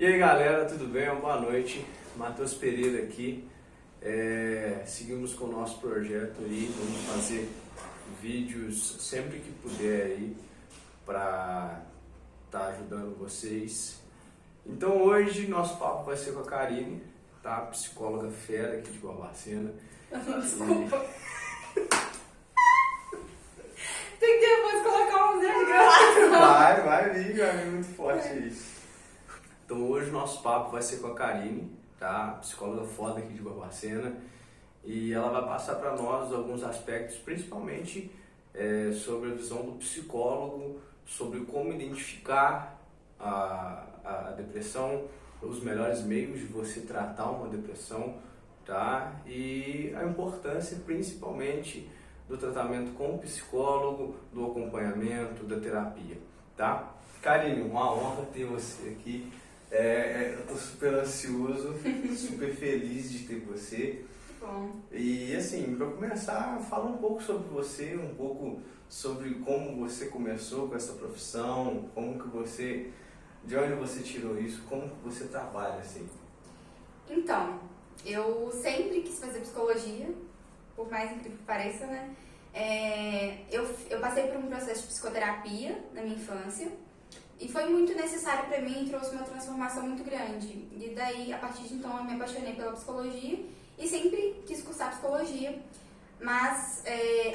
E aí galera, tudo bem? Boa noite, Matheus Pereira aqui. Seguimos com o nosso projeto aí, vamos fazer vídeos sempre que puder aí para estar ajudando vocês. Então hoje nosso papo vai ser com a Karine, tá? Psicóloga fera aqui de Barbacena. Desculpa. Tem que depois colocar um zero de gravação. Vai vir, é muito forte isso. Então hoje o nosso papo vai ser com a Karine, tá? Psicóloga foda aqui de Barbacena. E ela vai passar para nós alguns aspectos, principalmente sobre a visão do psicólogo, sobre como identificar a depressão, os melhores meios de você tratar uma depressão, tá? E a importância principalmente do tratamento com o psicólogo, do acompanhamento, da terapia, tá? Karine, uma honra ter você aqui. Eu tô super ansioso, super feliz de ter você. Bom. E assim, para começar, fala um pouco sobre você, um pouco sobre como você começou com essa profissão, de onde você tirou isso, como que você trabalha assim. Então, eu sempre quis fazer psicologia, por mais incrível que pareça, né? Eu passei por um processo de psicoterapia na minha infância e foi muito necessário para mim, trouxe uma transformação muito grande. E daí, a partir de então, eu me apaixonei pela psicologia e sempre quis cursar psicologia. Mas,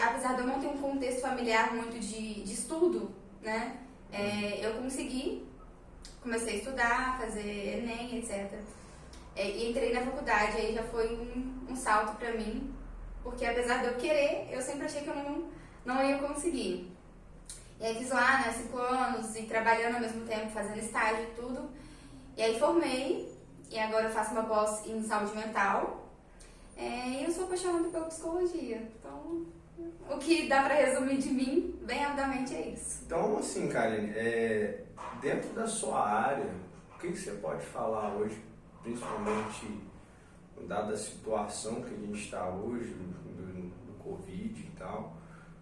apesar de eu não ter um contexto familiar muito de estudo, né? Eu comecei a estudar, fazer Enem, etc. E entrei na faculdade, aí já foi um salto pra mim, porque apesar de eu querer, eu sempre achei que eu não ia conseguir. E aí fiz lá, né, 5 anos, e trabalhando ao mesmo tempo, fazendo estágio e tudo. E aí formei, e agora eu faço uma pós em saúde mental. E eu sou apaixonada pela psicologia, então o que dá pra resumir de mim, bem rapidamente, é isso. Então, assim, Karine, dentro da sua área, o que você pode falar hoje, principalmente dada a situação que a gente está hoje, do Covid e tal,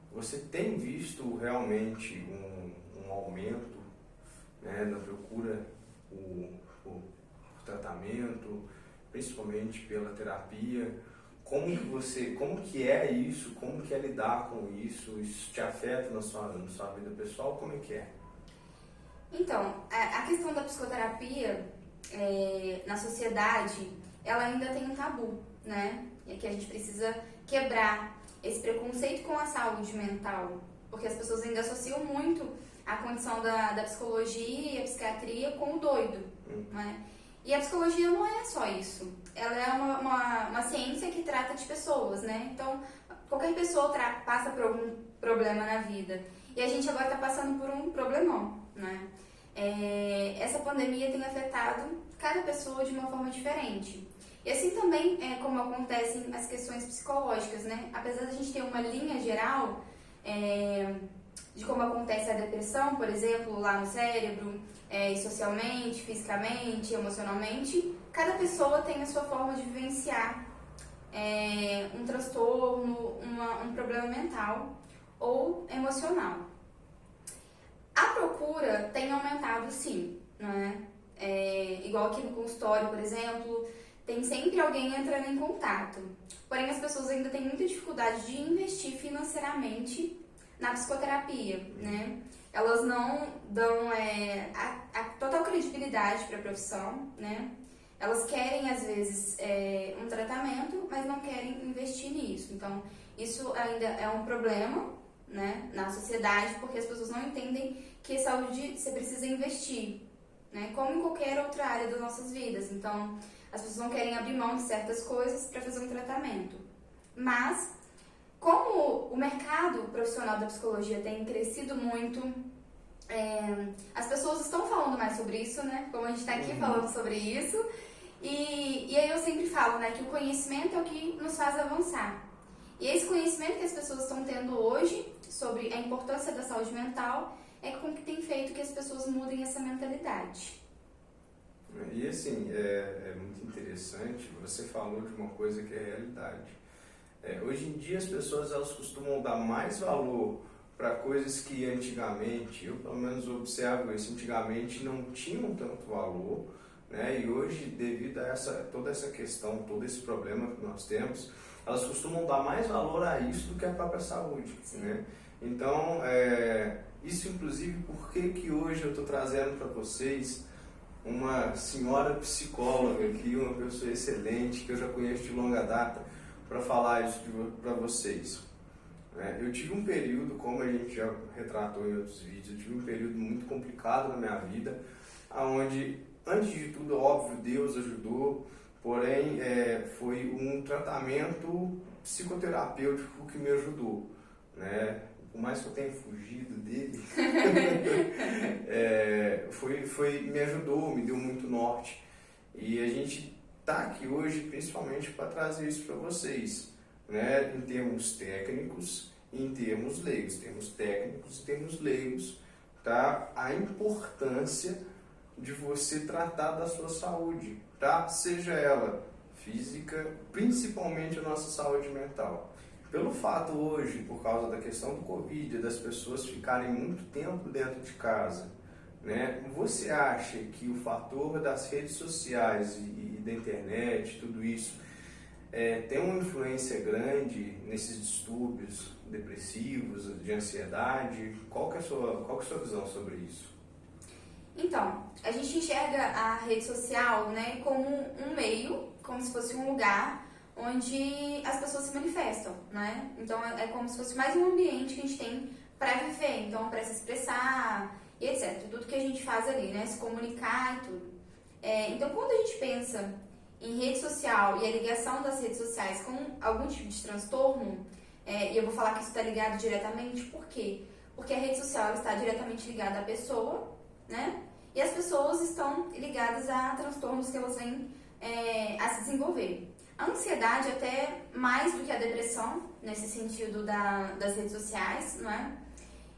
você tem visto realmente um aumento, né, na procura por tratamento, principalmente pela terapia? Como que é isso? Como que é lidar com isso? Isso te afeta na sua vida pessoal? Como é que é? Então, a questão da psicoterapia na sociedade, ela ainda tem um tabu, né? E que a gente precisa quebrar esse preconceito com a saúde mental, porque as pessoas ainda associam muito a condição da psicologia e a psiquiatria com o doido, né? E a psicologia não é só isso, ela é uma ciência que trata de pessoas, né? Então, qualquer pessoa passa por algum problema na vida, e a gente agora está passando por um problemão, né? Essa pandemia tem afetado cada pessoa de uma forma diferente. E assim também é como acontecem as questões psicológicas, né? Apesar de a gente ter uma linha geral de como acontece a depressão, por exemplo, lá no cérebro, e socialmente, fisicamente, emocionalmente, cada pessoa tem a sua forma de vivenciar um transtorno, um problema mental ou emocional. A procura tem aumentado, sim, né? Igual aqui no consultório, por exemplo, tem sempre alguém entrando em contato. Porém, as pessoas ainda têm muita dificuldade de investir financeiramente na psicoterapia, né? Elas não dão a total credibilidade para a profissão, né? Elas querem, às vezes, um tratamento, mas não querem investir nisso. Então, isso ainda é um problema, né, na sociedade, porque as pessoas não entendem que saúde você precisa investir, né? Como em qualquer outra área das nossas vidas. Então, as pessoas não querem abrir mão de certas coisas para fazer um tratamento. Mas, como o mercado profissional da psicologia tem crescido muito, as pessoas estão falando mais sobre isso, né? Como a gente está aqui falando sobre isso. E aí eu sempre falo, né, que o conhecimento é o que nos faz avançar. E esse conhecimento que as pessoas estão tendo hoje sobre a importância da saúde mental é com que tem feito que as pessoas mudem essa mentalidade. E assim, é muito interessante, você falou de uma coisa que é a realidade. Hoje em dia as pessoas elas costumam dar mais valor para coisas que antigamente, eu pelo menos observo isso, antigamente não tinham tanto valor, né? E hoje, devido a toda essa questão, todo esse problema que nós temos, elas costumam dar mais valor a isso do que a própria saúde, né? Então, isso inclusive porque hoje eu estou trazendo para vocês uma senhora psicóloga aqui, uma pessoa excelente, que eu já conheço de longa data, para falar isso para vocês. Eu tive um período, como a gente já retratou em outros vídeos, eu tive um período muito complicado na minha vida, onde, antes de tudo, óbvio, Deus ajudou, porém foi um tratamento psicoterapêutico que me ajudou, né? Por mais que eu tenha fugido dele, me ajudou, me deu muito norte. E a gente está aqui hoje principalmente para trazer isso para vocês, né? Em termos técnicos e em termos leigos. Temos técnicos e temos leigos, tá? A importância de você tratar da sua saúde, tá? Seja ela física, principalmente a nossa saúde mental. Pelo fato hoje, por causa da questão do Covid, das pessoas ficarem muito tempo dentro de casa, né? Você acha que o fator das redes sociais e da internet, tudo isso, tem uma influência grande nesses distúrbios depressivos, de ansiedade? Qual que é a sua visão sobre isso? Então, a gente enxerga a rede social, né, como um meio, como se fosse um lugar onde as pessoas se manifestam, né? Então é como se fosse mais um ambiente que a gente tem para viver, então para se expressar e etc. Tudo que a gente faz ali, né? Se comunicar e tudo. Então quando a gente pensa em rede social e a ligação das redes sociais com algum tipo de transtorno, e eu vou falar que isso está ligado diretamente, por quê? Porque a rede social está diretamente ligada à pessoa, né? E as pessoas estão ligadas a transtornos que elas vêm a se desenvolver. A ansiedade até mais do que a depressão, nesse sentido das redes sociais, não é?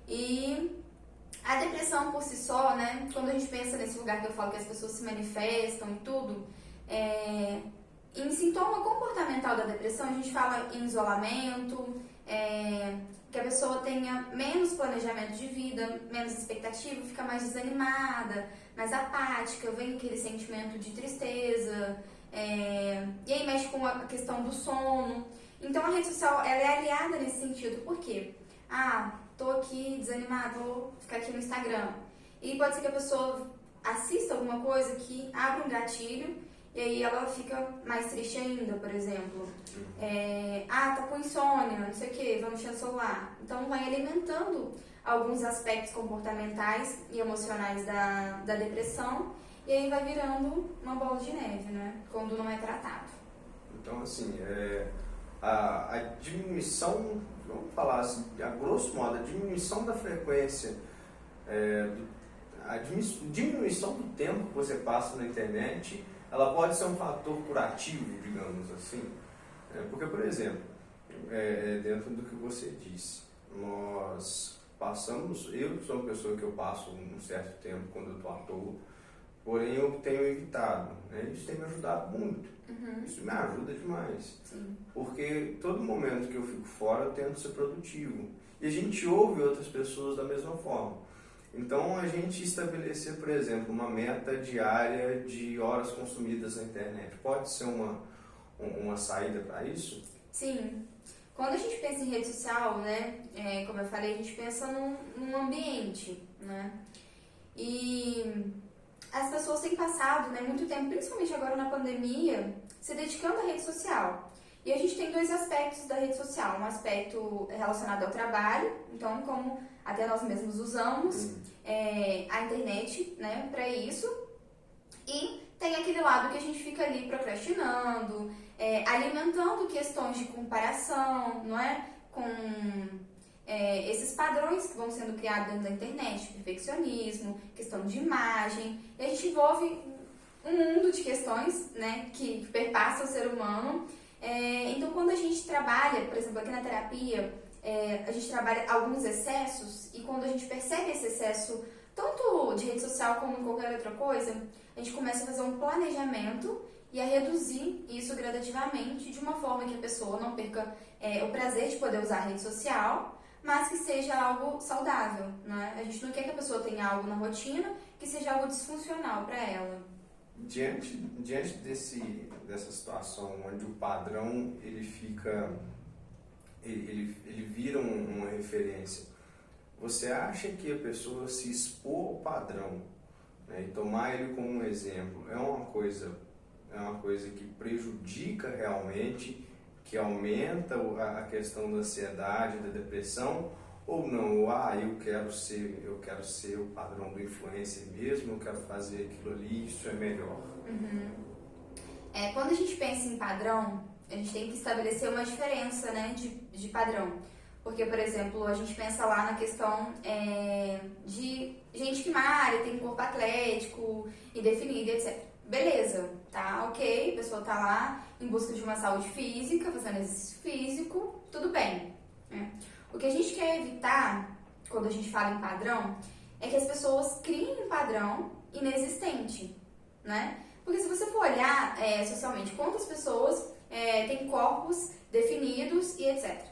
E a depressão por si só, né? Quando a gente pensa nesse lugar que eu falo que as pessoas se manifestam e tudo, em sintoma comportamental da depressão, a gente fala em isolamento, que a pessoa tenha menos planejamento de vida, menos expectativa, fica mais desanimada, mais apática, vem aquele sentimento de tristeza, e aí mexe com a questão do sono. Então a rede social ela é aliada nesse sentido. Por quê? Tô aqui desanimada, vou ficar aqui no Instagram. E pode ser que a pessoa assista alguma coisa que abra um gatilho e aí ela fica mais triste ainda, por exemplo. Tá com insônia, não sei o que, vai mexer no celular. Então vai alimentando alguns aspectos comportamentais e emocionais da depressão e aí vai virando uma bola de neve, né? Quando não é tratado. Então, assim, a diminuição, vamos falar assim, a grosso modo, a diminuição da frequência, a diminuição do tempo que você passa na internet, ela pode ser um fator curativo, digamos assim. Porque, por exemplo, dentro do que você disse, nós passamos, eu sou uma pessoa que eu passo um certo tempo quando eu estou à toa, porém eu tenho evitado, né? Isso tem me ajudado muito. Isso me ajuda demais. Sim. Porque todo momento que eu fico fora eu tento ser produtivo. E a gente ouve outras pessoas da mesma forma. Então a gente estabelecer, por exemplo, uma meta diária de horas consumidas na internet, pode ser uma saída para isso? Sim. Quando a gente pensa em rede social, né, como eu falei, a gente pensa num ambiente, né? E as pessoas têm passado, né, muito tempo, principalmente agora na pandemia, se dedicando à rede social. E a gente tem dois aspectos da rede social. Um aspecto relacionado ao trabalho, então como até nós mesmos usamos a internet, né, para isso. E tem aquele lado que a gente fica ali procrastinando, alimentando questões de comparação, não é? Com esses padrões que vão sendo criados dentro da internet, perfeccionismo, questão de imagem, e a gente envolve um mundo de questões, né, que perpassa o ser humano. Então, quando a gente trabalha, por exemplo, aqui na terapia, a gente trabalha alguns excessos, e quando a gente percebe esse excesso, tanto de rede social como em qualquer outra coisa, a gente começa a fazer um planejamento e a reduzir isso gradativamente, de uma forma que a pessoa não perca o prazer de poder usar a rede social, mas que seja algo saudável, né? A gente não quer que a pessoa tenha algo na rotina que seja algo disfuncional para ela. Diante dessa situação onde o padrão ele fica, ele vira uma referência, você acha que a pessoa se expor ao padrão, né, e tomar ele como um exemplo é uma coisa que prejudica realmente, que aumenta a questão da ansiedade, da depressão, ou não? Eu quero ser o padrão do influencer mesmo, eu quero fazer aquilo ali, isso é melhor. Quando a gente pensa em padrão, a gente tem que estabelecer uma diferença, né, de padrão. Porque, por exemplo, a gente pensa lá na questão de gente que malha, tem um corpo atlético e definido, etc. Beleza, tá ok, a pessoa tá lá em busca de uma saúde física, fazendo exercício físico, tudo bem, né? O que a gente quer evitar, quando a gente fala em padrão, é que as pessoas criem um padrão inexistente, né? Porque se você for olhar socialmente, quantas pessoas têm corpos definidos e etc.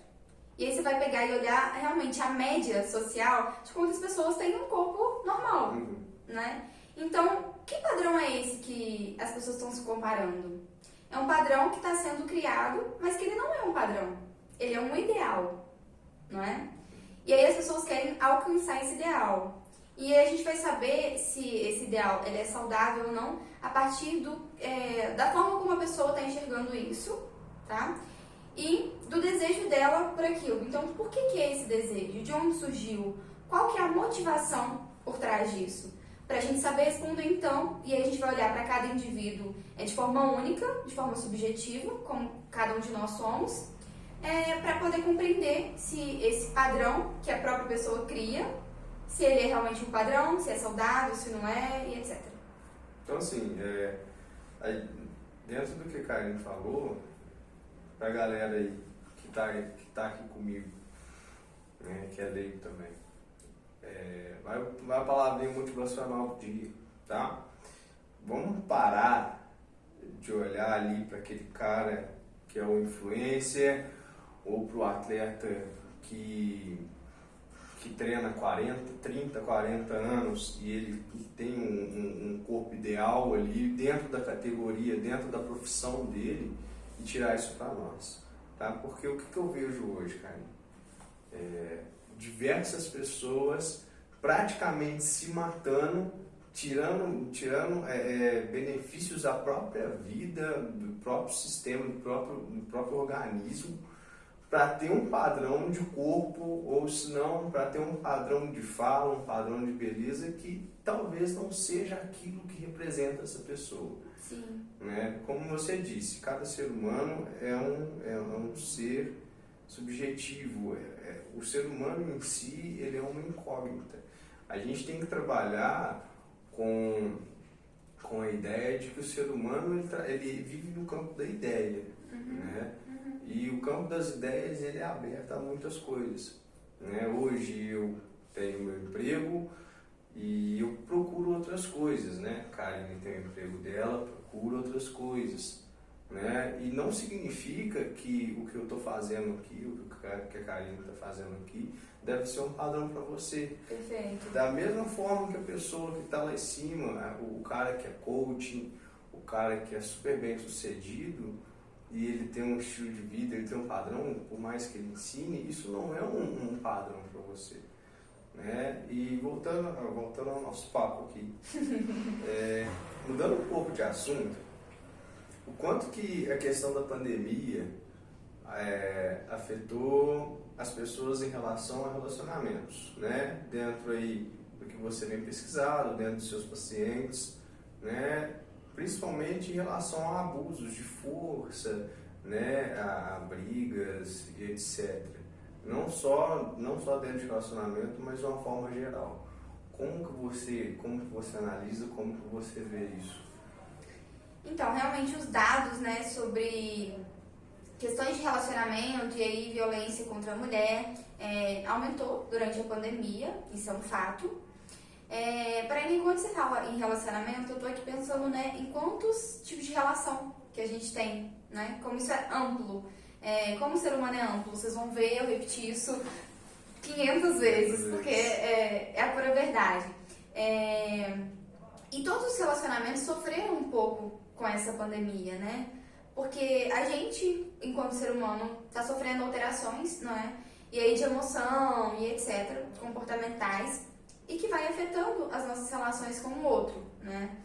E aí você vai pegar e olhar realmente a média social de quantas pessoas têm um corpo normal, né? Então, que padrão é esse que as pessoas estão se comparando? É um padrão que está sendo criado, mas que ele não é um padrão. Ele é um ideal, não é? E aí as pessoas querem alcançar esse ideal. E aí a gente vai saber se esse ideal ele é saudável ou não a partir da forma como a pessoa está enxergando isso, tá? E do desejo dela por aquilo. Então, por que é esse desejo? De onde surgiu? Qual que é a motivação por trás disso? Para a gente saber responder então, e aí a gente vai olhar para cada indivíduo de forma única, de forma subjetiva, como cada um de nós somos, para poder compreender se esse padrão que a própria pessoa cria, se ele é realmente um padrão, se é saudável, se não é, e etc. Então, assim, dentro do que a Karine falou, para a galera aí que tá aqui comigo, né, que é leigo também, vai a palavrinha motivacional do dia, tá? Vamos parar de olhar ali para aquele cara que é o influencer ou para o atleta que treina 40 anos e ele tem um corpo ideal ali dentro da categoria, dentro da profissão dele, e tirar isso para nós, tá? Porque o que eu vejo hoje, cara? Diversas pessoas praticamente se matando, tirando benefícios da própria vida, do próprio sistema, do próprio organismo, para ter um padrão de corpo, ou se não, para ter um padrão de fala, um padrão de beleza que talvez não seja aquilo que representa essa pessoa. Sim. Né? Como você disse, cada ser humano é um ser subjetivo. O ser humano em si, ele é uma incógnita. A gente tem que trabalhar com a ideia de que o ser humano ele vive no campo da ideia, né? E o campo das ideias ele é aberto a muitas coisas, né? Hoje eu tenho meu emprego e eu procuro outras coisas, né? A Karine tem o emprego dela, procura outras coisas, né? E não significa que o que eu estou fazendo aqui, o que a Karine está fazendo aqui, deve ser um padrão para você. Perfeito. Da mesma forma que a pessoa que está lá em cima, o cara que é coaching, o cara que é super bem sucedido, e ele tem um estilo de vida, ele tem um padrão, por mais que ele ensine, isso não é um padrão para você, né? E voltando ao nosso papo aqui, mudando um pouco de assunto, o quanto que a questão da pandemia afetou as pessoas em relação a relacionamentos, né? Dentro aí do que você vem pesquisado, dentro dos seus pacientes, né? Principalmente em relação a abusos de força, né, a brigas e etc. Não só dentro de relacionamento, mas de uma forma geral. Como que você analisa, como que você vê isso? Então, realmente os dados, né, sobre questões de relacionamento e aí violência contra a mulher aumentou durante a pandemia, isso é um fato. Porém, quando você fala em relacionamento, eu tô aqui pensando, né, em quantos tipos de relação que a gente tem, né? Como isso é amplo. Como o ser humano é amplo, vocês vão ver eu repetir isso 500 vezes, porque é a pura verdade. E todos os relacionamentos sofreram um pouco com essa pandemia, né? Porque a gente, enquanto ser humano, está sofrendo alterações, não é? E aí de emoção e etc, comportamentais, e que vai afetando as nossas relações com o outro, né?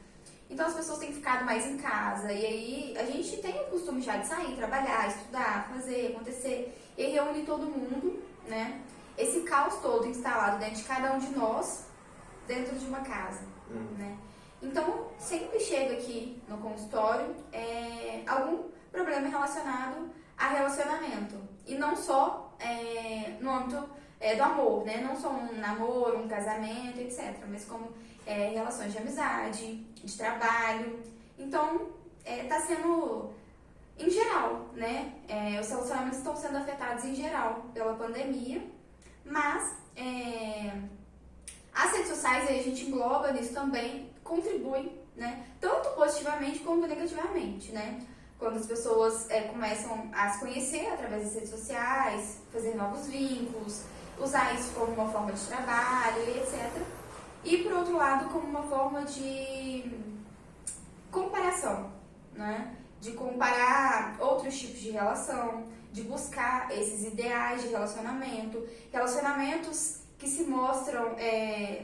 Então as pessoas têm ficado mais em casa, e aí a gente tem o costume já de sair, trabalhar, estudar, fazer, acontecer, e reúne todo mundo, né? Esse caos todo instalado dentro de cada um de nós, dentro de uma casa, né? Então, sempre chega aqui no consultório algum problema relacionado a relacionamento. E não só no âmbito do amor, né? Não só um namoro, um casamento, etc. Mas como relações de amizade, de trabalho. Então, tá sendo em geral, né? Os relacionamentos estão sendo afetados em geral pela pandemia. Mas as redes sociais, aí a gente engloba nisso também, contribui, né? Tanto positivamente quanto negativamente, né? Quando as pessoas começam a se conhecer através das redes sociais, fazer novos vínculos, usar isso como uma forma de trabalho e etc. E, por outro lado, como uma forma de comparação, né? De comparar outros tipos de relação, de buscar esses ideais de relacionamento, relacionamentos que se mostram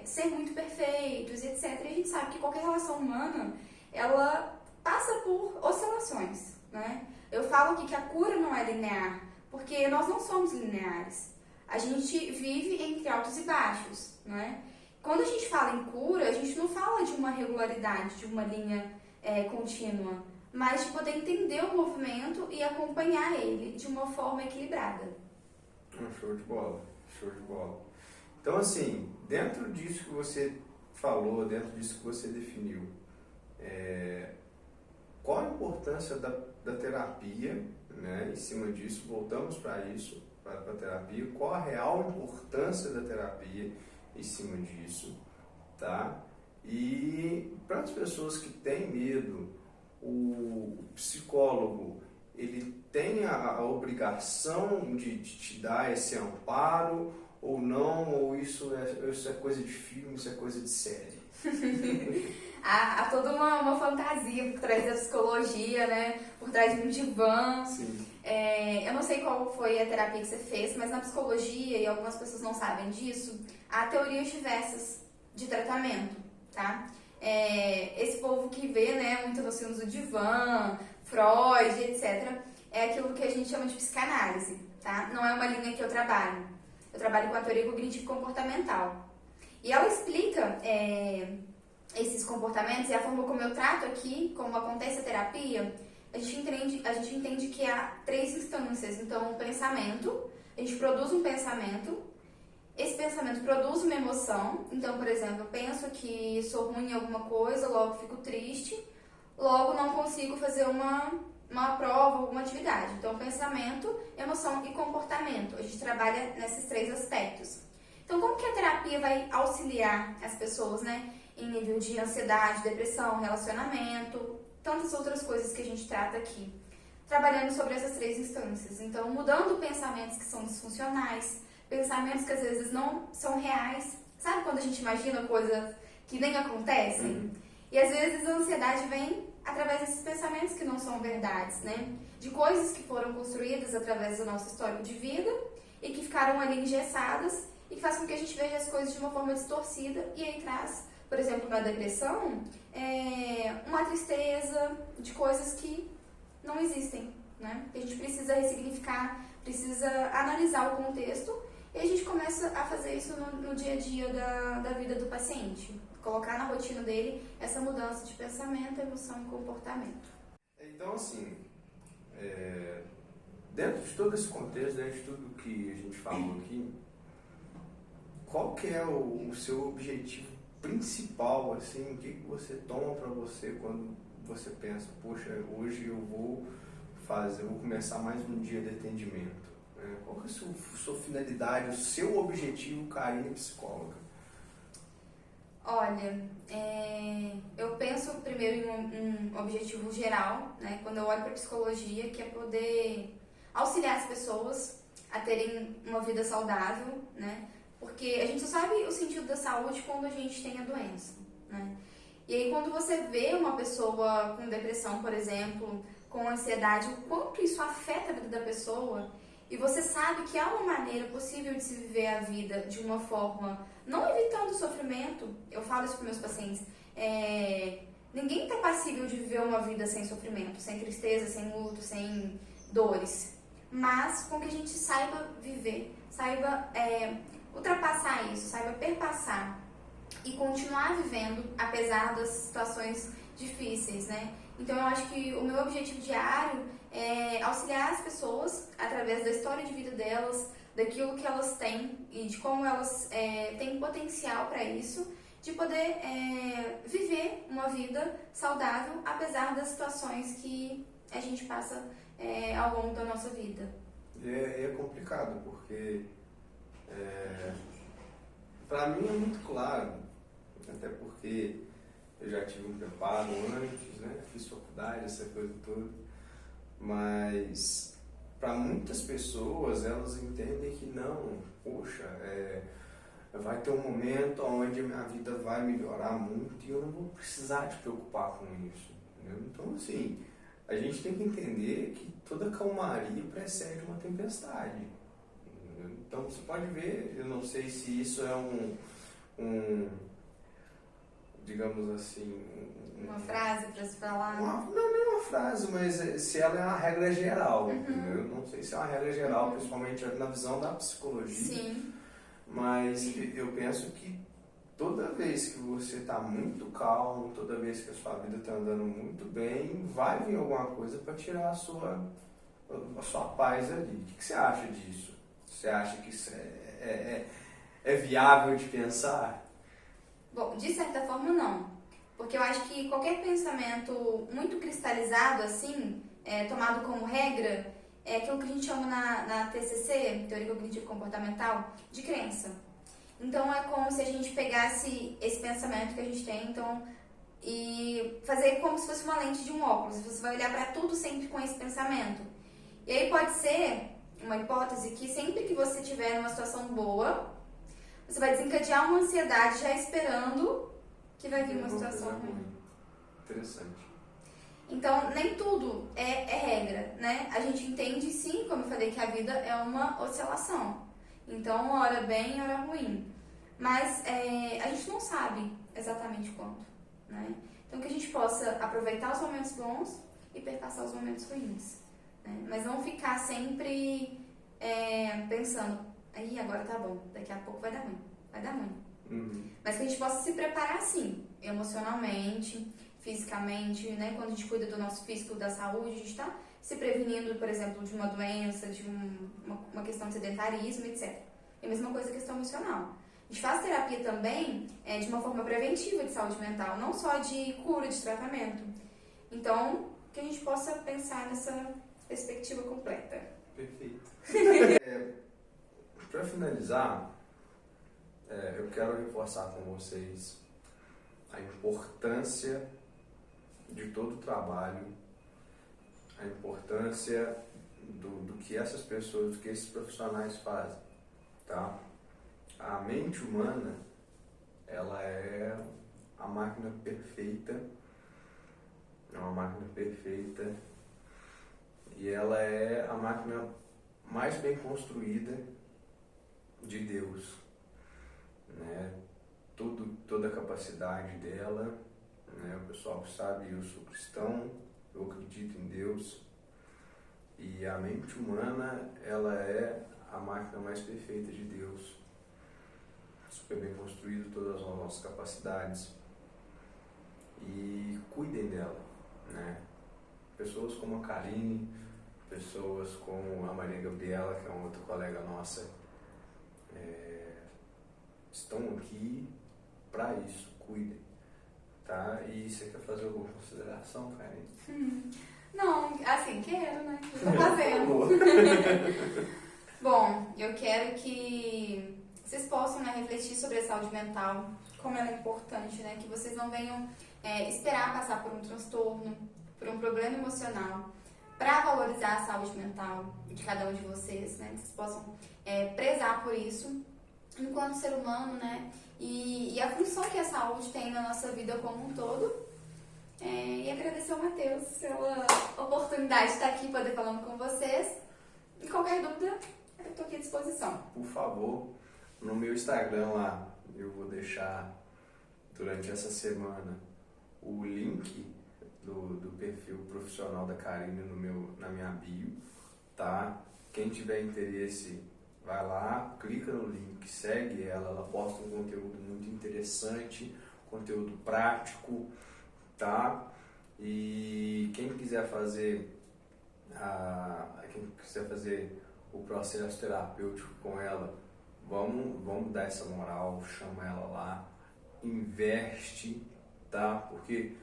ser muito perfeitos, etc. E a gente sabe que qualquer relação humana, ela passa por oscilações, né? Eu falo aqui que a cura não é linear, porque nós não somos lineares. A gente vive entre altos e baixos, né? Quando a gente fala em cura, a gente não fala de uma regularidade, de uma linha contínua, mas de poder entender o movimento e acompanhar ele de uma forma equilibrada. Show de bola, show de bola. Então, assim, dentro disso que você falou, dentro disso que você definiu, qual a importância da terapia, né? Em cima disso, voltamos para isso, para a terapia, qual a real importância da terapia em cima disso, tá? E para as pessoas que têm medo, o psicólogo, ele tem a obrigação de te dar esse amparo ou não, ou isso é coisa de filme, isso é coisa de série? Há toda uma fantasia por trás da psicologia, né? Por trás de um divã. Sim. Eu não sei qual foi a terapia que você fez, mas na psicologia, e algumas pessoas não sabem disso, há teorias diversas de tratamento, tá? Esse povo que vê, né, muito nos filmes do divã, Freud, etc., é aquilo que a gente chama de psicanálise, tá? Não é uma linha que eu trabalho. Eu trabalho com a teoria cognitivo-comportamental. E ela explica esses comportamentos e a forma como eu trato aqui, como acontece a terapia. A gente entende que há 3 instâncias. Então, o pensamento, a gente produz um pensamento, esse pensamento produz uma emoção. Então, por exemplo, eu penso que sou ruim em alguma coisa, logo fico triste, logo não consigo fazer uma prova, alguma atividade. Então, pensamento, emoção e comportamento. A gente trabalha nesses 3 aspectos. Então, como que a terapia vai auxiliar as pessoas, né? Em nível de ansiedade, depressão, relacionamento, tantas outras coisas que a gente trata aqui. Trabalhando sobre essas 3 instâncias. Então, mudando pensamentos que são disfuncionais, pensamentos que às vezes não são reais. Sabe quando a gente imagina coisas que nem acontecem? E às vezes a ansiedade vem através desses pensamentos que não são verdades, né? De coisas que foram construídas através do nosso histórico de vida e que ficaram ali engessadas e que faz com que a gente veja as coisas de uma forma distorcida e aí traz, por exemplo, na depressão, uma tristeza de coisas que não existem, né? Que a gente precisa ressignificar, precisa analisar o contexto e a gente começa a fazer isso no dia a dia da vida do paciente. Colocar na rotina dele essa mudança de pensamento, emoção e comportamento. Então, assim, dentro de todo esse contexto, dentro de tudo que a gente falou aqui, qual que é o seu objetivo principal, assim, o que você toma para você quando você pensa, poxa, hoje eu vou começar mais um dia de atendimento? Qual que é a sua finalidade, o seu objetivo, Karine psicóloga? Olha, eu penso primeiro em um objetivo geral, né? Quando eu olho para a psicologia, que é poder auxiliar as pessoas a terem uma vida saudável, né? Porque a gente só sabe o sentido da saúde quando a gente tem a doença, né? E aí quando você vê uma pessoa com depressão, por exemplo, com ansiedade, o quanto isso afeta a vida da pessoa, e você sabe que há uma maneira possível de se viver a vida de uma forma, não evitando o sofrimento, eu falo isso para meus pacientes, ninguém está passível de viver uma vida sem sofrimento, sem tristeza, sem luto, sem dores, mas com que a gente saiba viver, saiba ultrapassar isso, saiba perpassar e continuar vivendo apesar das situações difíceis, né? Então eu acho que o meu objetivo diário é auxiliar as pessoas através da história de vida delas, daquilo que elas têm e de como elas têm potencial para isso, de poder viver uma vida saudável apesar das situações que a gente passa ao longo da nossa vida. É complicado, porque para mim é muito claro, até porque eu já tive um preparo antes, né? Fiz faculdade, essa coisa toda, mas para muitas pessoas elas entendem que não, poxa, vai ter um momento onde a minha vida vai melhorar muito e eu não vou precisar te preocupar com isso, entendeu? Então, assim, a gente tem que entender que toda calmaria precede uma tempestade. Entendeu? Então, você pode ver, eu não sei se isso é digamos assim... Uma frase para se falar? Não é uma frase, mas se ela é uma regra geral, entendeu? Não sei se é uma regra geral, principalmente na visão da psicologia. Sim. Mas eu penso que toda vez que você está muito calmo, toda vez que a sua vida está andando muito bem, vai vir alguma coisa para tirar a sua paz ali. O que você acha disso? Você acha que isso é viável de pensar? Bom, de certa forma não. Porque eu acho que qualquer pensamento muito cristalizado assim, tomado como regra, é aquilo que a gente chama na TCC, Teoria Cognitivo Comportamental, de crença. Então é como se a gente pegasse esse pensamento que a gente tem, e fazer como se fosse uma lente de um óculos. Você vai olhar para tudo sempre com esse pensamento. E aí pode ser uma hipótese que sempre que você estiver numa situação boa, você vai desencadear uma ansiedade já esperando que vai vir uma situação ruim. Interessante. Então, nem tudo é regra, né? A gente entende, sim, como eu falei, que a vida é uma oscilação. Então, hora bem, hora ruim. Mas a gente não sabe exatamente quando, né? Então, que a gente possa aproveitar os momentos bons e perpassar os momentos ruins, né? Mas não ficar sempre pensando, aí agora tá bom, daqui a pouco vai dar ruim. Vai dar ruim. Mas que a gente possa se preparar, sim, emocionalmente, fisicamente, né? Quando a gente cuida do nosso físico, da saúde, a gente está se prevenindo, por exemplo, de uma doença, de uma questão de sedentarismo, etc. E a mesma coisa a questão emocional. A gente faz terapia também de uma forma preventiva de saúde mental, não só de cura, de tratamento. Então, que a gente possa pensar nessa perspectiva completa. Perfeito. Para finalizar, eu quero reforçar com vocês a importância de todo o trabalho, a importância do que essas pessoas, do que esses profissionais fazem, tá? A mente humana, ela é a máquina perfeita, e ela é a máquina mais bem construída de Deus, né? Toda a capacidade dela, né? O pessoal que sabe, eu sou cristão, eu acredito em Deus, e a mente humana, ela é a máquina mais perfeita de Deus, super bem construída, todas as nossas capacidades, e cuidem dela, né? Pessoas como a Karine, pessoas como a Maria Gabriela, que é uma outra colega nossa, estão aqui para isso, cuidem, tá? E você quer fazer alguma consideração, Karine? Não, assim, quero, né? Eu tô fazendo. Bom, eu quero que vocês possam, né, refletir sobre a saúde mental, como ela é importante, né? Que vocês não venham esperar passar por um transtorno, por um problema emocional, para valorizar a saúde mental de cada um de vocês, né? Que vocês possam prezar por isso enquanto ser humano, né? E a função que a saúde tem na nossa vida como um todo. E agradecer ao Matheus pela oportunidade de estar aqui, poder falando com vocês. E qualquer dúvida, eu estou aqui à disposição. Por favor, no meu Instagram lá, eu vou deixar durante essa semana o link do perfil profissional da Karine na minha bio, tá? Quem tiver interesse, vai lá, clica no link, segue ela posta um conteúdo muito interessante, conteúdo prático, tá? E quem quiser fazer o processo terapêutico com ela, vamos dar essa moral, chama ela lá, investe, tá? Porque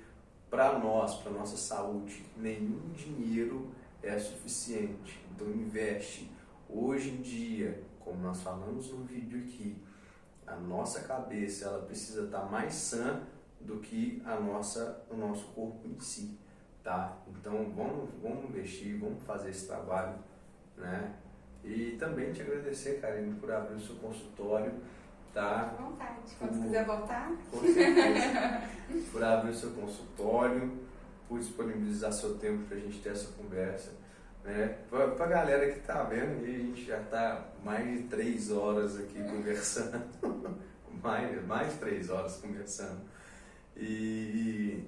para nós, para nossa saúde, nenhum dinheiro é suficiente. Então investe. Hoje em dia, como nós falamos no vídeo aqui, a nossa cabeça ela precisa estar mais sã do que o nosso corpo em si, tá? Então vamos investir, vamos fazer esse trabalho, né? E também te agradecer, Karine, por abrir o seu consultório, tá? À vontade, quando quiser voltar. Com certeza. Por abrir o seu consultório, por disponibilizar seu tempo para a gente ter essa conversa, né? Pra galera que tá vendo, a gente já tá mais de 3 horas aqui conversando, mais de 3 horas conversando, e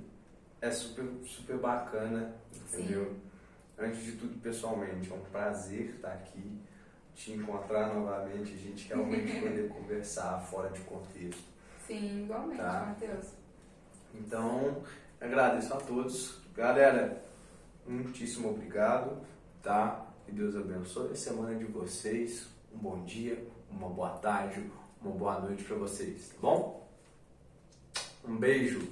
é super bacana, entendeu? Sim. Antes de tudo, pessoalmente, é um prazer estar aqui, te encontrar novamente, a gente realmente poder conversar fora de contexto. Sim, igualmente, tá? Matheus. Então, agradeço a todos. Galera, muitíssimo obrigado, tá? Que Deus abençoe a semana de vocês. Um bom dia, uma boa tarde, uma boa noite para vocês, tá bom? Um beijo.